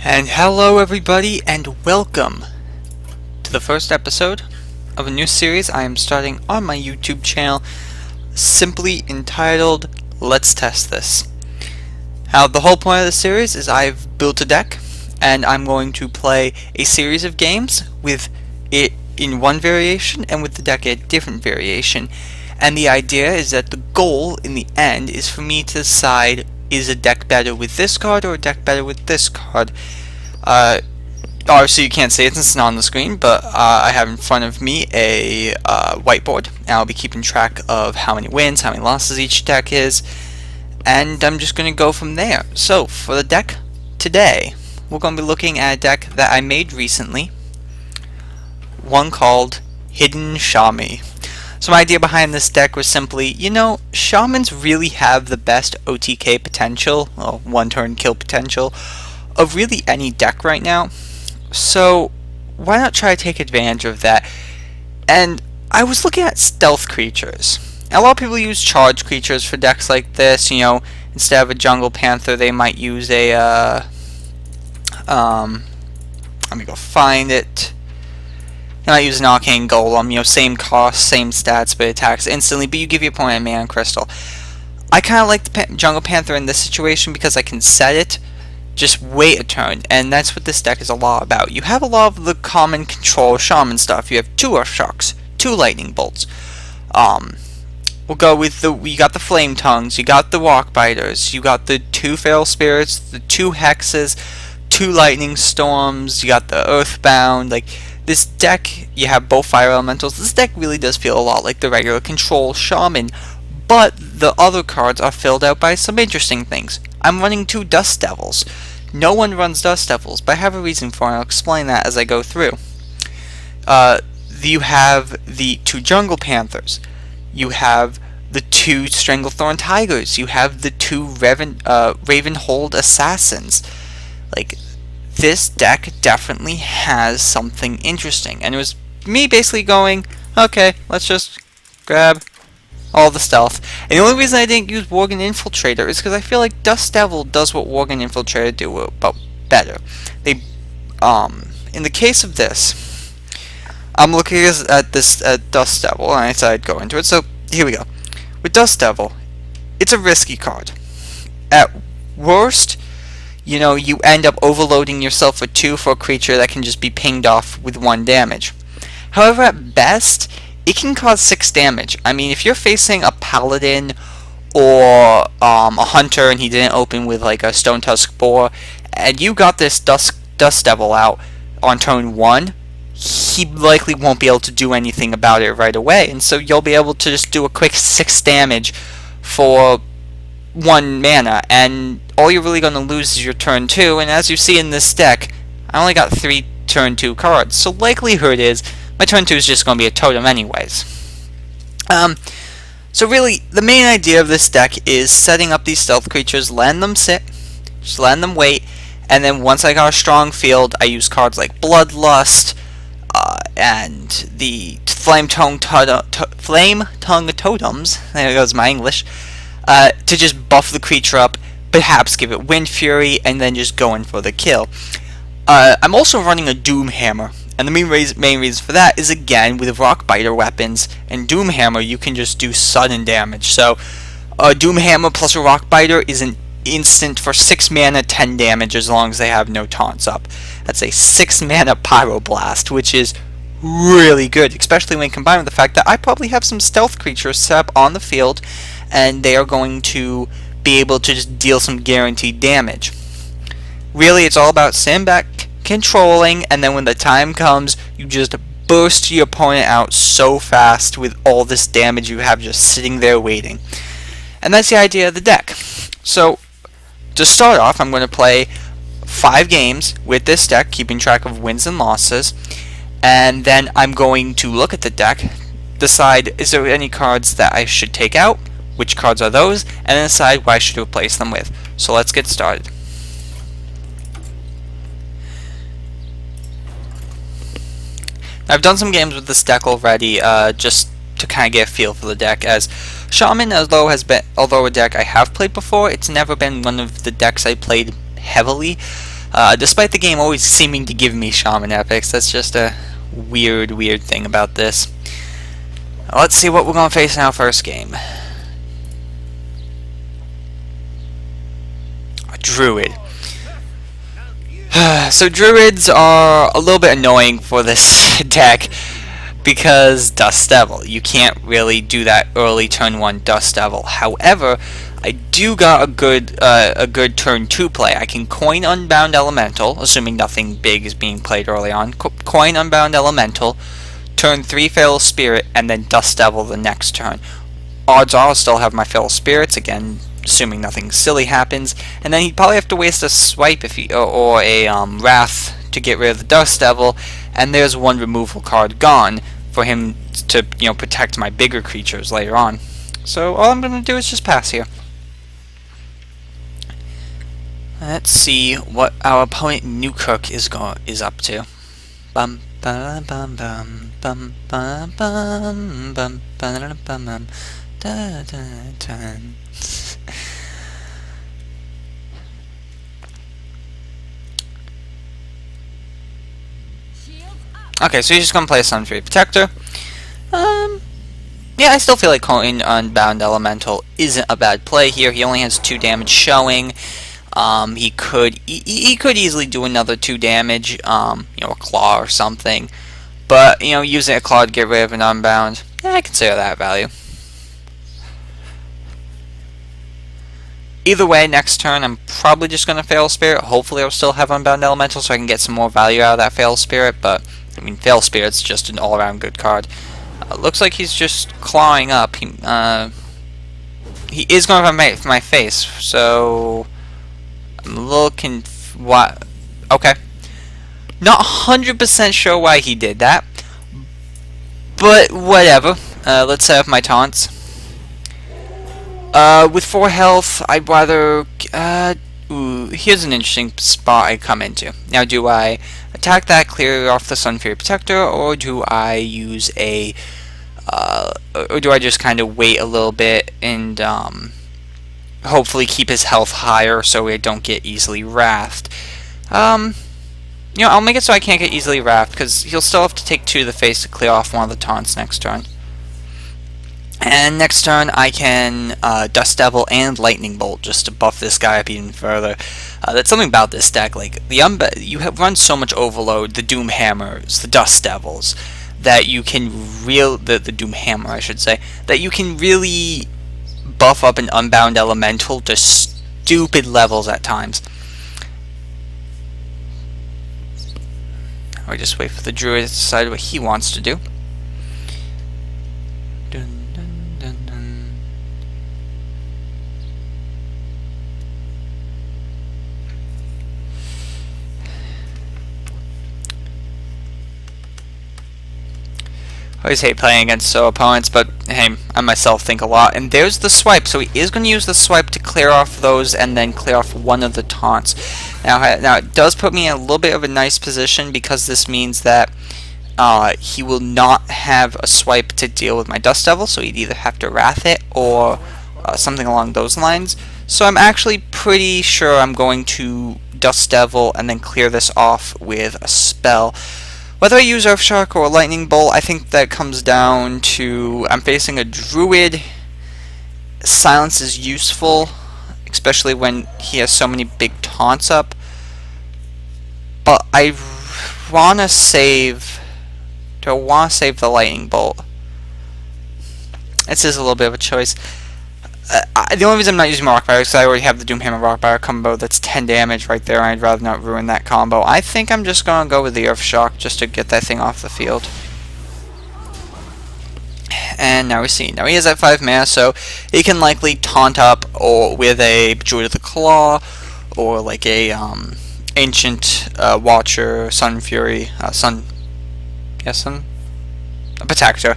And hello everybody, and welcome to the first episode of a new series I am starting on my YouTube channel, simply entitled Let's Test This. Now, the whole point of the series is I've built a deck, and I'm going to play a series of games with it in one variation and with the deck in a different variation. And the idea is that the goal in the end is for me to decide, is a deck better with this card or a deck better with this card? Obviously you can't see it since it's not on the screen, but I have in front of me a whiteboard, and I'll be keeping track of how many wins, how many losses each deck is, and I'm just going to go from there. So for the deck today, we're going to be looking at a deck that I made recently, one called Hidden Shaman. So my idea behind this deck was simply, Shamans really have the best OTK potential, well, one-turn kill potential, of really any deck right now. So why not try to take advantage of that? And I was looking at stealth creatures. A lot of people use charge creatures for decks like this. Instead of a jungle panther, they might use a let me go find it. They might use an arcane golem. Same cost, same stats, but it attacks instantly. But you give your opponent a mana crystal. I kind of like the jungle panther in this situation because I can set it, just wait a turn, and that's what this deck is a lot about. You have a lot of the common control shaman stuff. You have 2 Earthshocks, 2 lightning bolts. We'll go with you got the flame tongues, you got the rock biters, you got the 2 feral spirits, the 2 hexes, 2 lightning storms, you got the earthbound. Like, this deck, you have both fire elementals. This deck really does feel a lot like the regular control shaman, but the other cards are filled out by some interesting things. I'm running 2 dust devils. No one runs dust devils, but I have a reason for it. I'll explain that as I go through. You have the 2 jungle panthers. You have the 2 stranglethorn tigers. You have the 2 ravenhold assassins. Like, this deck definitely has something interesting, and it was me basically going, okay, let's just grab all the stealth. And the only reason I didn't use Worgen Infiltrator is because I feel like Dust Devil does what Worgen Infiltrator do, but better. They, in the case of this, I'm looking at this Dust Devil, and I decided to go into it. So here we go. With Dust Devil, it's a risky card. At worst, you end up overloading yourself with 2 for a creature that can just be pinged off with 1 damage. However, at best, it can cause 6 damage. I mean, if you're facing a paladin or a hunter and he didn't open with like a stone tusk boar, and you got this dust devil out on turn 1, he likely won't be able to do anything about it right away, and so you'll be able to just do a quick 6 damage for 1 mana, and all you're really going to lose is your turn 2, and as you see in this deck, I only got 3 turn 2 cards, so likelihood is my turn 2 is just going to be a totem anyways. So really, the main idea of this deck is setting up these stealth creatures, letting them sit, just letting them wait, and then once I got a strong field, I use cards like Bloodlust, and the Flame Tongue Totems, there goes my English, to just buff the creature up, perhaps give it Wind Fury, and then just go in for the kill. I'm also running a Doom Hammer, and the main reason for that is, again, with Rock Biter weapons and Doom Hammer, you can just do sudden damage. So, a Doom Hammer plus a Rock Biter is an instant for 6 mana, 10 damage, as long as they have no taunts up. That's a 6 mana Pyroblast, which is really good, especially when combined with the fact that I probably have some stealth creatures set up on the field, and they are going to be able to just deal some guaranteed damage. Really, it's all about sitting back, controlling, and then when the time comes, you just burst your opponent out so fast with all this damage you have just sitting there waiting. And that's the idea of the deck. So, to start off, I'm going to play 5 games with this deck, keeping track of wins and losses, and then I'm going to look at the deck, decide is there any cards that I should take out, which cards are those, and then decide what I should replace them with. So let's get started. I've done some games with this deck already, just to kind of get a feel for the deck, as Shaman, although a deck I have played before, it's never been one of the decks I played heavily. despite the game always seeming to give me Shaman epics. That's just a weird thing about this. Let's see what we're going to face in our first game. A Druid. So Druids are a little bit annoying for this deck because Dust Devil. You can't really do that early turn 1 Dust Devil. However, I do got a good turn 2 play. I can coin Unbound Elemental, assuming nothing big is being played early on. Coin Unbound Elemental, turn 3 Feral Spirit, and then Dust Devil the next turn. Odds are I'll still have my Feral Spirits, again, assuming nothing silly happens. And then he'd probably have to waste a swipe if he, or a Wrath to get rid of the Dust Devil, and there's one removal card gone for him to, protect my bigger creatures later on. So all I'm going to do is just pass here. Let's see what our opponent Newkirk is up to. Bum bum bum bum bum bum bum bum bum bum da da da. Okay, so he's just gonna play a Sunfury Protector. Yeah, I still feel like calling Unbound Elemental isn't a bad play here. He only has 2 damage showing. He could easily do another 2 damage, a Claw or something. But, using a Claw to get rid of an Unbound, I consider that value. Either way, next turn, I'm probably just going to Feral Spirit. Hopefully I'll still have Unbound Elemental so I can get some more value out of that Feral Spirit, but, Feral Spirit's just an all-around good card. Looks like he's just clawing up. He is going for my face, so I'm a little what? Okay. Not 100% sure why he did that, but whatever. Let's set up my taunts. With 4 health, I'd rather... here's an interesting spot I come into. Now, do I attack that, clear off the Sunfury Protector, or do I use a... or do I just kind of wait a little bit and, hopefully keep his health higher so I don't get easily wrathed? I'll make it so I can't get easily wrathed, because he'll still have to take 2 to the face to clear off one of the taunts next turn. And next turn, I can Dust Devil and Lightning Bolt just to buff this guy up even further. That's something about this deck. Like you have run so much Overload, the Doom Hammers, the Dust Devils, that you can the Doom Hammer, I should say, that you can really buff up an Unbound Elemental to stupid levels at times. Or just wait for the Druid to decide what he wants to do. I always hate playing against opponents, but hey, I myself think a lot. And there's the swipe, so he is going to use the swipe to clear off those and then clear off one of the taunts. Now it does put me in a little bit of a nice position because this means that he will not have a swipe to deal with my Dust Devil, so he'd either have to Wrath it or something along those lines. So I'm actually pretty sure I'm going to Dust Devil and then clear this off with a spell. Whether I use Earthshock or Lightning Bolt, I think that comes down to I'm facing a Druid. Silence is useful, especially when he has so many big taunts up. But I wanna save. Do I want to save the Lightning Bolt? This is a little bit of a choice. The only reason I'm not using my Rockfire is because I already have the Doomhammer Rockfire combo that's 10 damage right there, and I'd rather not ruin that combo. I think I'm just going to go with the Earthshock just to get that thing off the field. And now we see. Now he is at 5 mana, so he can likely taunt up or with a Druid of the Claw, or like a Ancient Watcher, Sunfury, a Protector.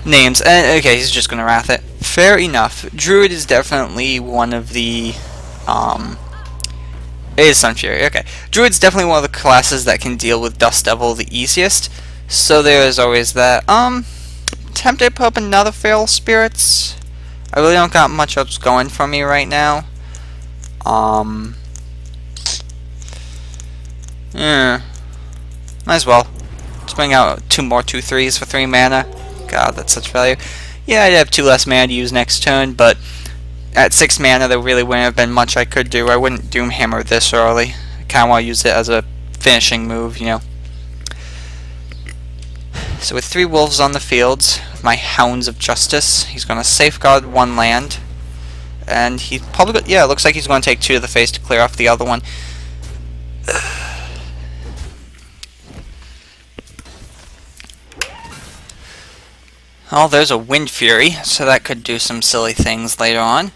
Names. And okay, he's just gonna Wrath it. Fair enough. Druid is definitely one of the it is Sunfury, okay. Druid's definitely one of the classes that can deal with Dust Devil the easiest. So there is always that. Tempted to put up another Feral Spirits. I really don't got much else going for me right now. Yeah, might as well. Let's bring out 2 more 2/3s for 3 mana. God, that's such value. Yeah, I'd have 2 less mana to use next turn, but at 6 mana there really wouldn't have been much I could do. I wouldn't Doomhammer this early. I kind of want to use it as a finishing move, you know. So with 3 wolves on the field, with my Hounds of Justice, he's going to safeguard 1 land. And he's probably, yeah, it looks like he's going to take 2 to the face to clear off the other one. Oh, there's a Wind Fury, so that could do some silly things later on.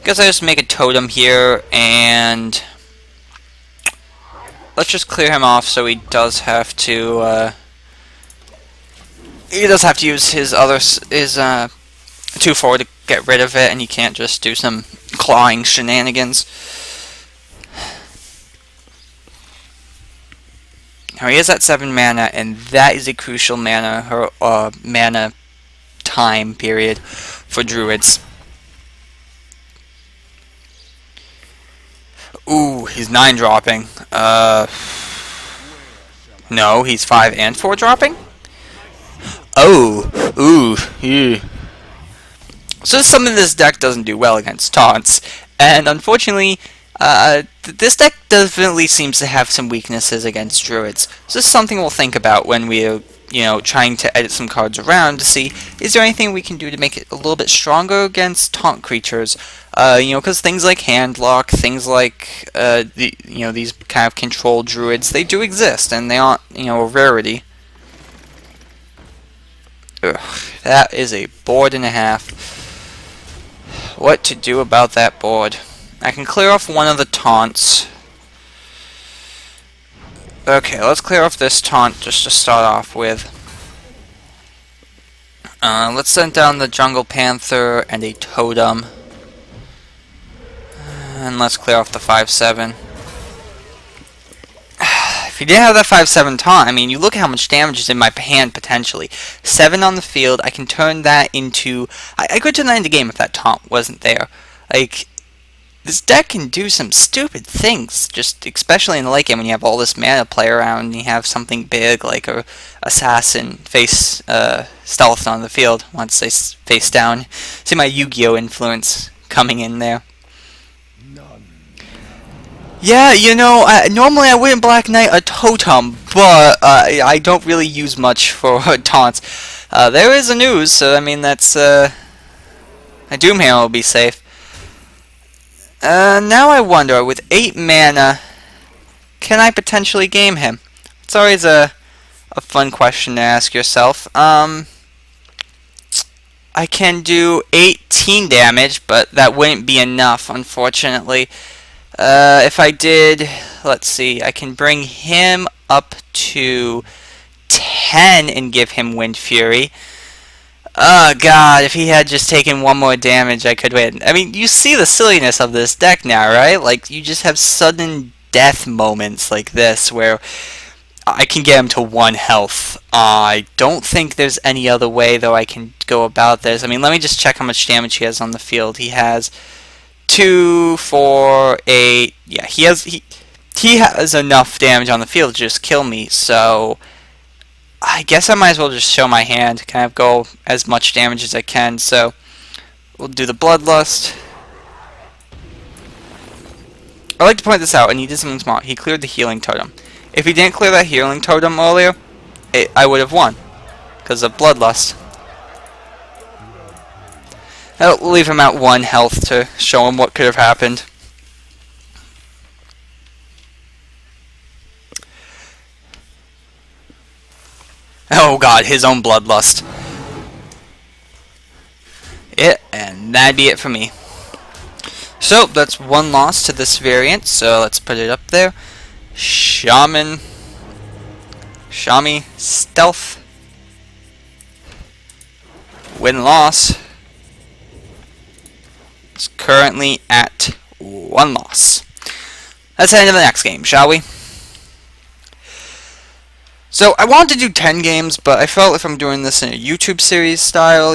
Guess I just make a totem here, and let's just clear him off so he does have to, use his 2/4 to get rid of it, and he can't just do some clawing shenanigans. Now he is at 7 mana, and that is a crucial mana time period for druids. Ooh, he's 9 dropping. No, he's 5 and 4 dropping? Oh, ooh, yeah. So something this deck doesn't do well against taunts, and unfortunately, this deck definitely seems to have some weaknesses against druids. So this is something we'll think about when we're, trying to edit some cards around to see, is there anything we can do to make it a little bit stronger against taunt creatures? Because things like Handlock, things like, these kind of control druids, they do exist, and they aren't, a rarity. Ugh, that is a board and a half. What to do about that board? I can clear off one of the taunts. Okay, let's clear off this taunt just to start off with. Let's send down the Jungle Panther and a Totem. And let's clear off the 5/7. If you didn't have that 5/7 taunt, I mean, you look at how much damage is in my hand potentially. 7 on the field, I can turn that into... I could turn that into game if that taunt wasn't there. Like, this deck can do some stupid things, just especially in the late game when you have all this mana to play around and you have something big like a assassin face stealth on the field. I want to say face down. See my Yu-Gi-Oh influence coming in there. Yeah, normally I wouldn't Black Knight a Totem, but I don't really use much for taunts. There is a news, so I mean that's a Doomhammer will be safe. Now I wonder, with 8 mana, can I potentially game him? It's always a fun question to ask yourself. I can do 18 damage, but that wouldn't be enough, unfortunately. If I did, let's see, I can bring him up to 10 and give him Wind Fury. Oh god, if he had just taken 1 more damage, I could win. I mean, you see the silliness of this deck now, right? Like, you just have sudden death moments like this, where I can get him to 1 health. I don't think there's any other way, though, I can go about this. I mean, let me just check how much damage he has on the field. He has 2, 4, 8. Yeah, he has enough damage on the field to just kill me, so I guess I might as well just show my hand, kind of go as much damage as I can. So we'll do the Bloodlust. I'd like to point this out, and he did something smart. He cleared the Healing Totem. If he didn't clear that Healing Totem earlier, I would have won, because of Bloodlust. I'll leave him at 1 health to show him what could have happened. Oh god, his own Bloodlust. And that'd be it for me. So, that's 1 loss to this variant, so let's put it up there. Shami, Stealth. Win-loss. It's currently at 1 loss. Let's head into the next game, shall we? So, I wanted to do 10 games, but I felt if I'm doing this in a YouTube series style,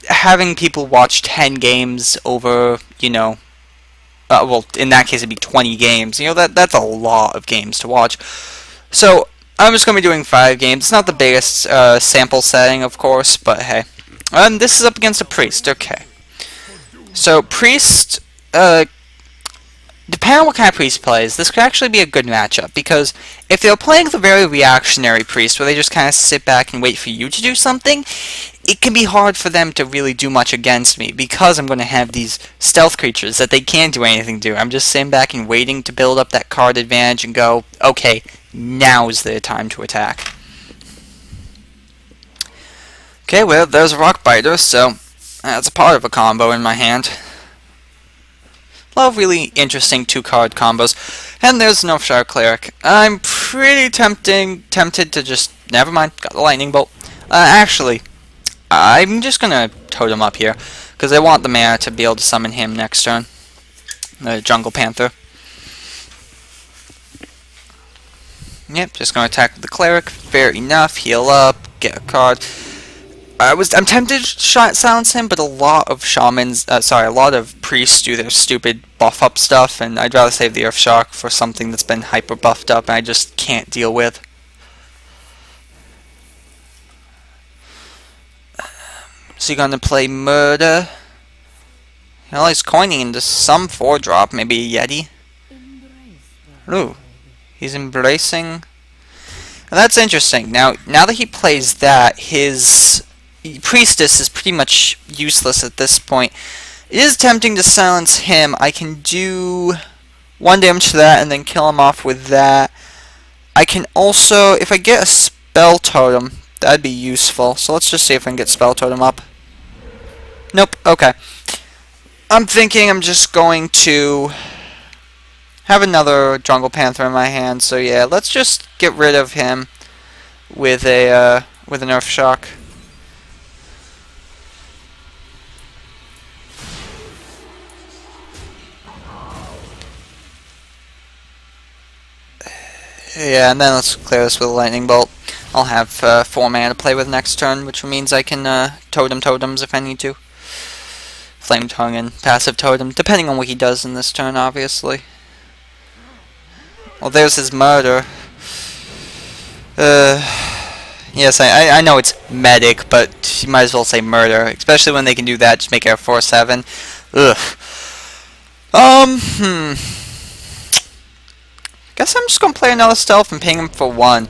having people watch 10 games over, well, in that case, it'd be 20 games. You know, that's a lot of games to watch. So I'm just going to be doing 5 games. It's not the biggest sample setting, of course, but hey. This is up against a priest. Okay. So priest, depending on what kind of priest plays, this could actually be a good matchup, because if they're playing the very reactionary priest, where they just kind of sit back and wait for you to do something, it can be hard for them to really do much against me, because I'm going to have these stealth creatures that they can't do anything to. I'm just sitting back and waiting to build up that card advantage and go, okay, now's the time to attack. Okay, well, there's a rock biter, so that's a part of a combo in my hand. A lot of really interesting 2-card combos. And there's no Shark Cleric. I'm pretty tempted to just... Never mind, got the Lightning Bolt. Actually, I'm just gonna totem up here, because I want the mana to be able to summon him next turn. The Jungle Panther. Yep, just gonna attack the Cleric. Fair enough, heal up, get a card. I'm tempted to silence him, but a lot of shamans, a lot of priests do their stupid buff up stuff, and I'd rather save the Earth Shock for something that's been hyper buffed up and I just can't deal with. So you're gonna play Murder? Well, he's coining into some 4-drop, maybe a Yeti. Ooh, he's embracing. Well, that's interesting. Now that he plays that, his Priestess is pretty much useless at this point. It is tempting to silence him. I can do 1 damage to that and then kill him off with that. I can also, if I get a Spell Totem, that'd be useful. So let's just see if I can get Spell Totem up. Nope, okay. I'm thinking I'm just going to have another Jungle Panther in my hand. So yeah, let's just get rid of him with an Earth Shock. Yeah, and then let's clear this with a Lightning Bolt. I'll have 4 mana to play with next turn, which means I can totem totems if I need to. Flame Tongue and passive totem, depending on what he does in this turn, obviously. Well, there's his Murder. Yes, I know it's medic, but you might as well say Murder, especially when they can do that, just make it a 4/7. Ugh. Guess I'm just gonna play another Stealth and ping him for 1. I mean,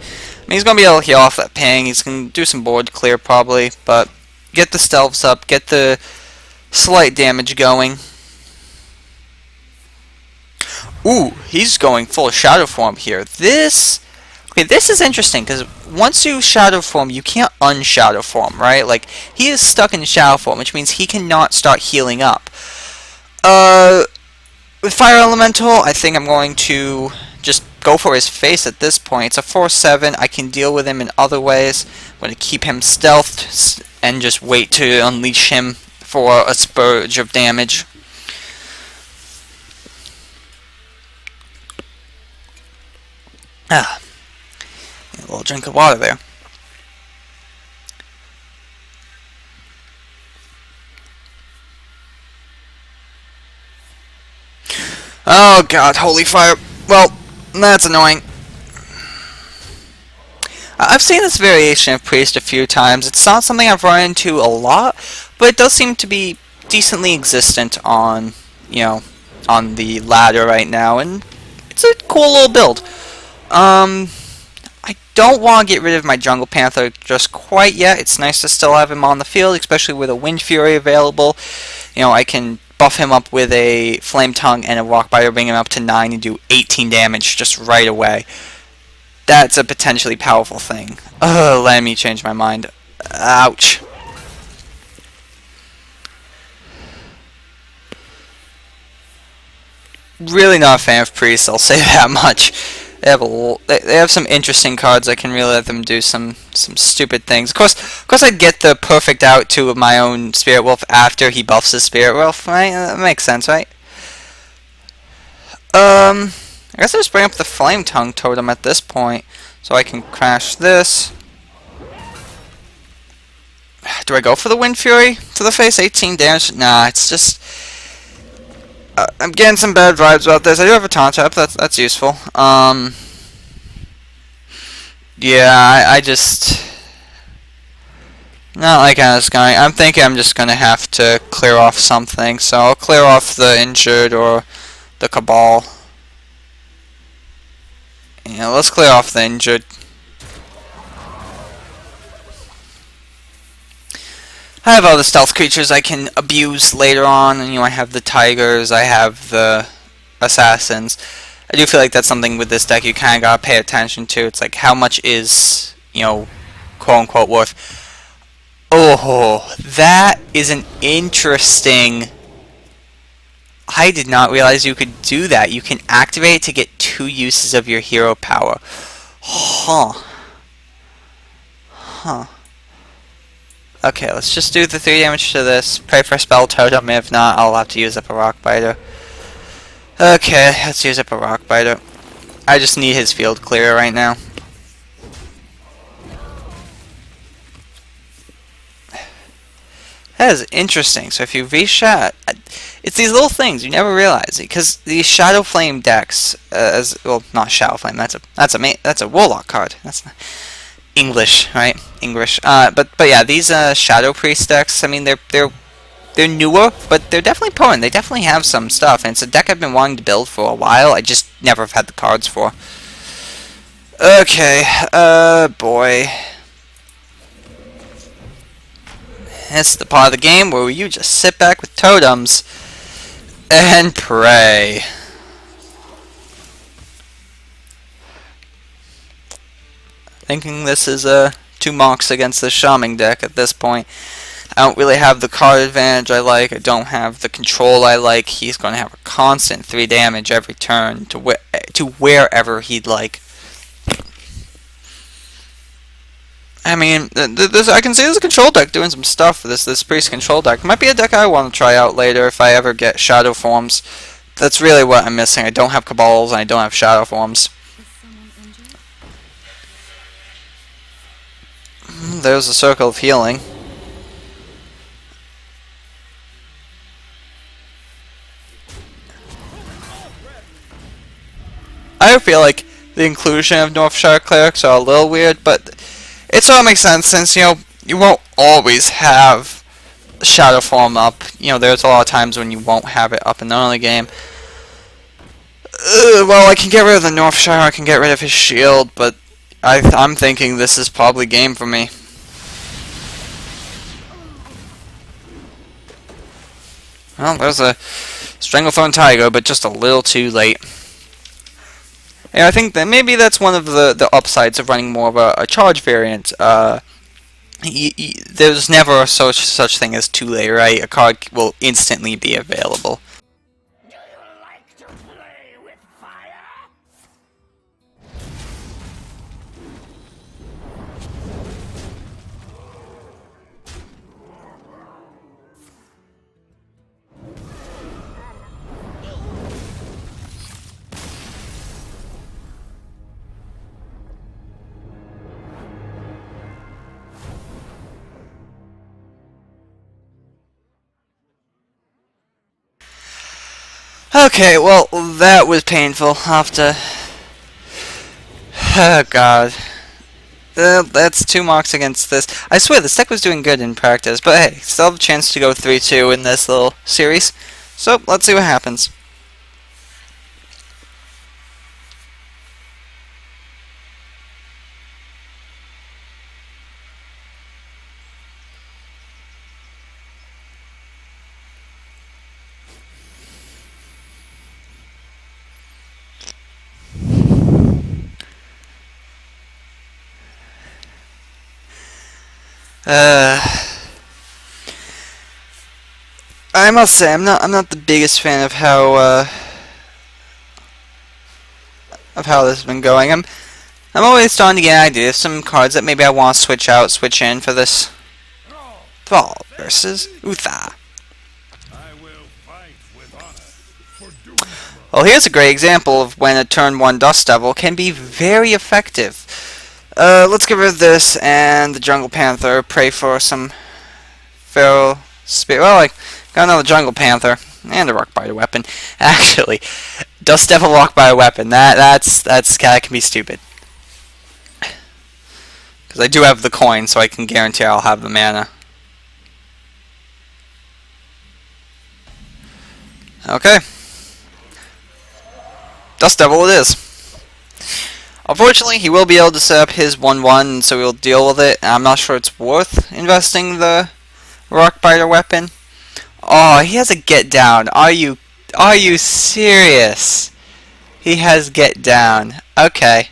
he's gonna be able to heal off that ping. He's gonna do some board clear probably, but get the Stealths up, get the slight damage going. Ooh, he's going full Shadow Form here. This is interesting, because once you Shadow Form, you can't un-Shadow Form, right? Like, he is stuck in Shadow Form, which means he cannot start healing up. With Fire Elemental, I think I'm going to just go for his face at this point. It's a 4/7. I can deal with him in other ways. I'm going to keep him stealthed and just wait to unleash him for a spurge of damage. A little drink of water there. Oh god, holy fire. Well, that's annoying. I've seen this variation of Priest a few times. It's not something I've run into a lot, but it does seem to be decently existent on, on the ladder right now, and it's a cool little build. I don't want to get rid of my Jungle Panther just quite yet. It's nice to still have him on the field, especially with a Wind Fury available. I can buff him up with a Flame Tongue and a Rockbiter, bring him up to 9 and do 18 damage just right away. That's a potentially powerful thing. Ugh, let me change my mind. Ouch. Really not a fan of priests, I'll say that much. They have some interesting cards. I can really let them do some stupid things. Of course, I'd get the perfect out to my own Spirit Wolf after he buffs his Spirit Wolf. Right? That makes sense, right? I guess I'll just bring up the Flame Tongue Totem at this point, so I can crash this. Do I go for the Wind Fury to the face? 18 damage? Nah, it's just... I'm getting some bad vibes about this. I do have a taunt up. That's useful. Yeah, I just not like I was going. I'm thinking I'm just gonna have to clear off something. So I'll clear off the injured or the cabal. Yeah, let's clear off the injured. I have other stealth creatures I can abuse later on, and I have the tigers, I have the assassins. I do feel like that's something with this deck you kind of gotta pay attention to. It's like, how much is, quote unquote worth. Oh, that is an interesting. I did not realize you could do that. You can activate it to get 2 uses of your hero power. Huh. Okay, let's just do the 3 damage to this. Pray for a spell totem. If not, I'll have to use up a rock biter. Okay, let's use up a rock biter. I just need his field clear right now. That is interesting. So if you reshadow, it's these little things you never realize it, because these Shadow Flame decks, not Shadow Flame. That's a Warlock card. That's not English, right? English. But yeah, these Shadow Priest decks. I mean, they're newer, but they're definitely potent. They definitely have some stuff, and it's a deck I've been wanting to build for a while. I just never have had the cards for. Okay, boy. It's the part of the game where you just sit back with totems and pray. Thinking this is 2 monks against the Shaman deck at this point. I don't really have the card advantage I like. I don't have the control I like. He's going to have a constant 3 damage every turn to wherever he'd like. I mean, I can see this control deck doing some stuff for this priest control deck. Might be a deck I want to try out later if I ever get shadow forms. That's really what I'm missing. I don't have cabals and I don't have shadow forms. There's a circle of healing. I feel like the inclusion of Northshire clerics are a little weird, but it sort of makes sense since, you won't always have Shadow Form up. There's a lot of times when you won't have it up in the early game. Well, I can get rid of the Northshire, I can get rid of his shield, but I'm thinking this is probably game for me. Well, there's a Stranglethorn Tiger, but just a little too late. And I think that maybe that's one of the upsides of running more of a charge variant. There's never such thing as too late, right? A card will instantly be available. Do you like to play with fire? Okay, well, that was painful. I'll have to... Oh, God. That's 2 marks against this. I swear, this deck was doing good in practice, but hey, still have a chance to go 3-2 in this little series. So, let's see what happens. I must say, I'm not the biggest fan of how this has been going. I'm always starting to get ideas, some cards that maybe I want to switch out, switch in for this. Thrall versus Uther. Well, here's a great example of when a turn 1 Dust Devil can be very effective. Let's get rid of this and the Jungle Panther. Pray for some Feral Spirit. Well, I got another Jungle Panther. And a rock biter weapon. Actually, Dust Devil rock biter weapon. That can be stupid. Because I do have the coin, so I can guarantee I'll have the mana. Okay. Dust Devil it is. Unfortunately, he will be able to set up his 1/1, so we'll deal with it. I'm not sure it's worth investing the Rockbiter weapon. Oh, he has a get down. Are you serious? He has get down. Okay.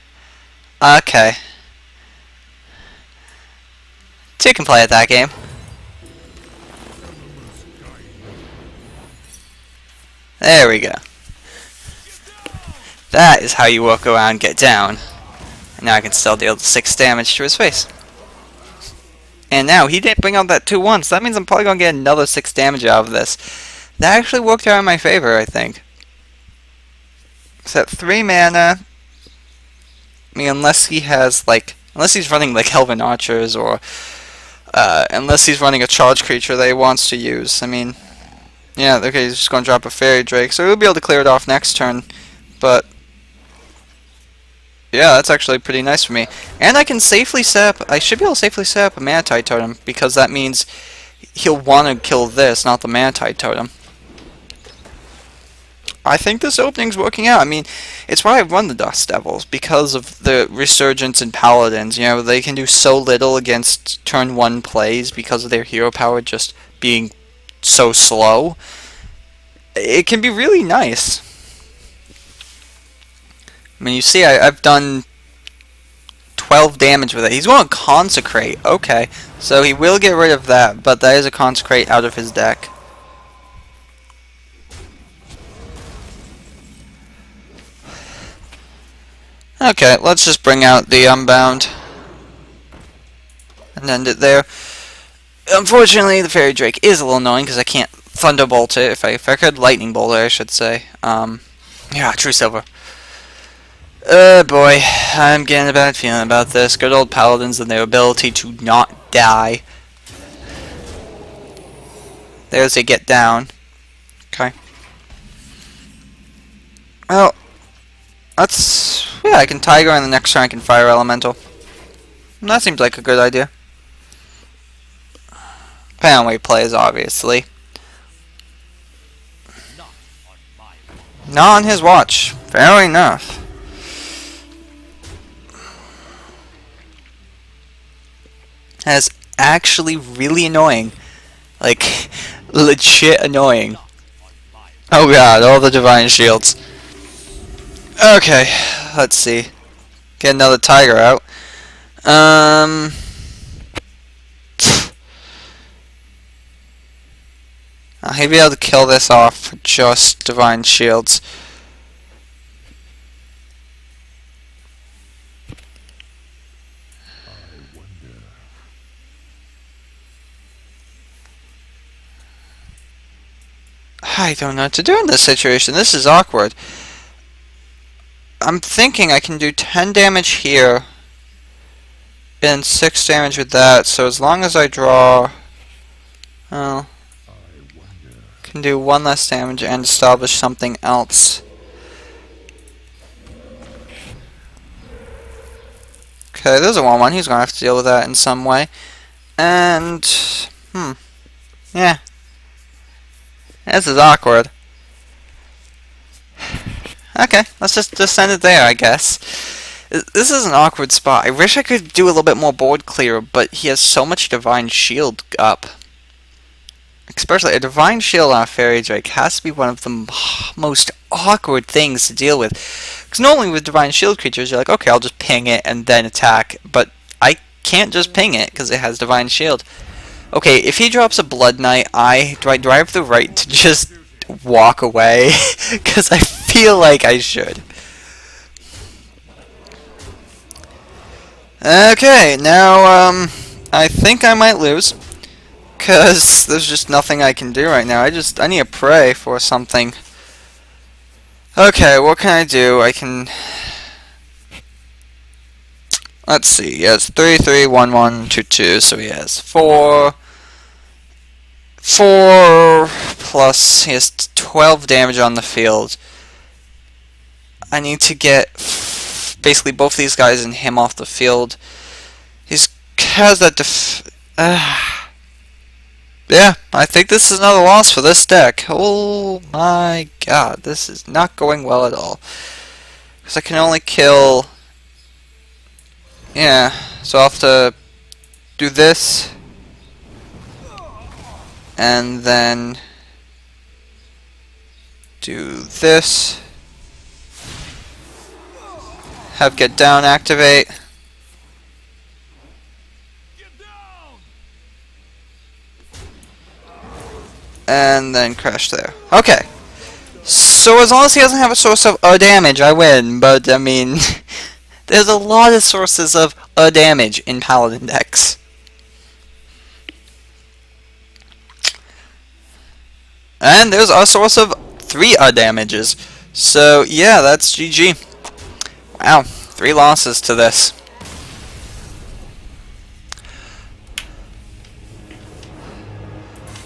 Okay. Two can play at that game. There we go. That is how you walk around, get down. And now I can still deal 6 damage to his face. And now he didn't bring out that 2/1, so that means I'm probably going to get another 6 damage out of this. That actually worked out in my favor, I think. So at 3 mana, I mean, unless he has, like, unless he's running, like, Elven Archers, or, unless he's running a charge creature that he wants to use. I mean, yeah, okay, he's just going to drop a Fairy Drake, so he'll be able to clear it off next turn, but yeah, that's actually pretty nice for me. And I can safely set up, I should be able to safely set up a Manatite Totem, because that means he'll want to kill this, not the Manatite Totem. I think this opening's working out. I mean, it's why I run the Dust Devils, because of the resurgence in Paladins. You know, they can do so little against turn 1 plays because of their hero power just being so slow. It can be really nice. I mean, you see, I've done 12 damage with it. He's going to Consecrate. Okay, so he will get rid of that, but that is a Consecrate out of his deck. Okay, let's just bring out the Unbound and end it there. Unfortunately, the Fairy Drake is a little annoying because I can't Thunderbolt it. If I could Lightning Bolt it, I should say. Yeah, True Silver. Boy, I'm getting a bad feeling about this. Good old Paladins and their ability to not die. There's a get down. Okay. Well, that's... yeah, I can Tiger, and the next turn I can Fire Elemental. That seems like a good idea. Depending on what he plays, obviously. Not on his watch. Fair enough. That's actually really annoying. Like, legit annoying. Oh god, all the Divine Shields. Okay, let's see. Get another Tiger out. He'll be able to kill this off for just Divine Shields. I don't know what to do in this situation. This is awkward. I'm thinking I can do 10 damage here and 6 damage with that, so as long as I draw... well, can do 1 less damage and establish something else. Okay, there's a 1/1. He's gonna have to deal with that in some way. And... yeah. This is awkward. Okay, let's just send it there, I guess. This is an awkward spot. I wish I could do a little bit more board clear, but he has so much Divine Shield up. Especially a Divine Shield on a Fairy Drake has to be one of the most awkward things to deal with. Because normally with Divine Shield creatures, you're like, okay, I'll just ping it and then attack. But I can't just ping it because it has Divine Shield. Okay, if he drops a Blood Knight, do I have the right to just walk away? Because I feel like I should. Okay, now, I think I might lose. Because there's just nothing I can do right now. I need to pray for something. Okay, what can I do? I can... let's see, he has 3, 3, 1, 1, 2, 2, so he has 4, 4 plus, he has 12 damage on the field. I need to get basically both these guys and him off the field. He has that yeah, I think this is another loss for this deck. Oh my god, this is not going well at all. Because I can only kill... Yeah, so I'll have to do this. And then do this. Have get down activate. And then crash there. Okay. So as long as he doesn't have a source of damage, I win. But, I mean, there's a lot of sources of damage in Paladin decks. And there's a source of 3 damages. So, yeah, that's GG. Wow, 3 losses to this.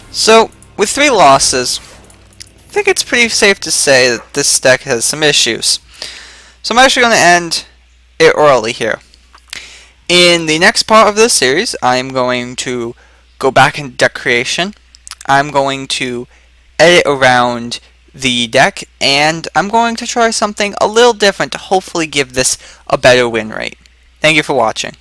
So, with 3 losses, I think it's pretty safe to say that this deck has some issues. So I'm actually going to end it early here. In the next part of this series, I'm going to go back into deck creation. I'm going to edit around the deck, and I'm going to try something a little different to hopefully give this a better win rate. Thank you for watching.